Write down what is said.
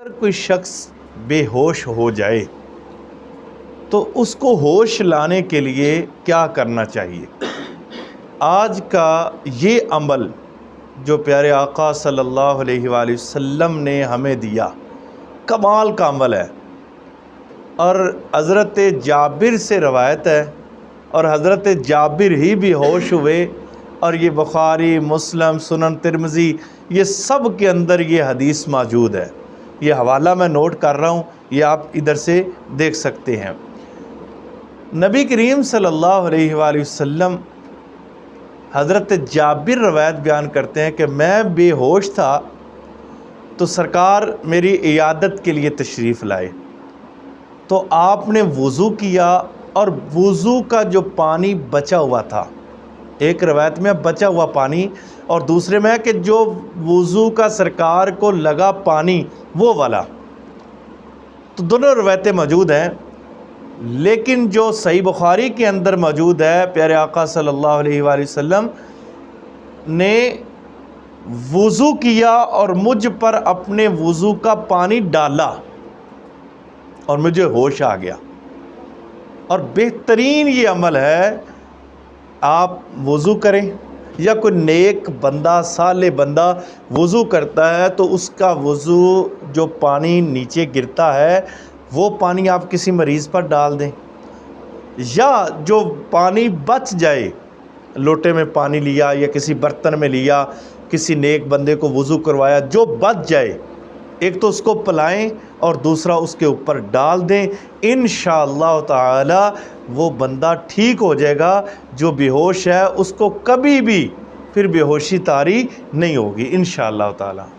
کوئی شخص بے ہوش ہو جائے تو اس کو ہوش لانے کے لیے کیا کرنا چاہیے؟ آج کا یہ عمل جو پیارے آقا صلی اللہ علیہ وآلہ وسلم نے ہمیں دیا، کمال کا عمل ہے، اور حضرت جابر سے روایت ہے، اور حضرت جابر ہی بھی ہوش ہوئے، اور یہ بخاری، مسلم، سنن ترمذی، یہ سب کے اندر یہ حدیث موجود ہے۔ یہ حوالہ میں نوٹ کر رہا ہوں، یہ آپ ادھر سے دیکھ سکتے ہیں۔ نبی کریم صلی اللہ علیہ وآلہ وسلم، حضرت جابر روایت بیان کرتے ہیں کہ میں بے ہوش تھا تو سرکار میری عیادت کے لیے تشریف لائے، تو آپ نے وضو کیا، اور وضو کا جو پانی بچا ہوا تھا، ایک روایت میں بچا ہوا پانی، اور دوسرے میں کہ جو وضو کا سرکار کو لگا پانی وہ والا، تو دونوں روایتیں موجود ہیں، لیکن جو صحیح بخاری کے اندر موجود ہے، پیارے آقا صلی اللہ علیہ وآلہ وسلم نے وضو کیا اور مجھ پر اپنے وضو کا پانی ڈالا اور مجھے ہوش آ گیا۔ اور بہترین یہ عمل ہے، آپ وضو کریں، یا کوئی نیک بندہ، صالح بندہ وضو کرتا ہے تو اس کا وضو جو پانی نیچے گرتا ہے وہ پانی آپ کسی مریض پر ڈال دیں، یا جو پانی بچ جائے، لوٹے میں پانی لیا یا کسی برتن میں لیا، کسی نیک بندے کو وضو کروایا، جو بچ جائے، ایک تو اس کو پلائیں اور دوسرا اس کے اوپر ڈال دیں، انشاءاللہ تعالی وہ بندہ ٹھیک ہو جائے گا۔ جو بے ہوش ہے اس کو کبھی بھی پھر بے ہوشی طاری نہیں ہوگی انشاءاللہ تعالی۔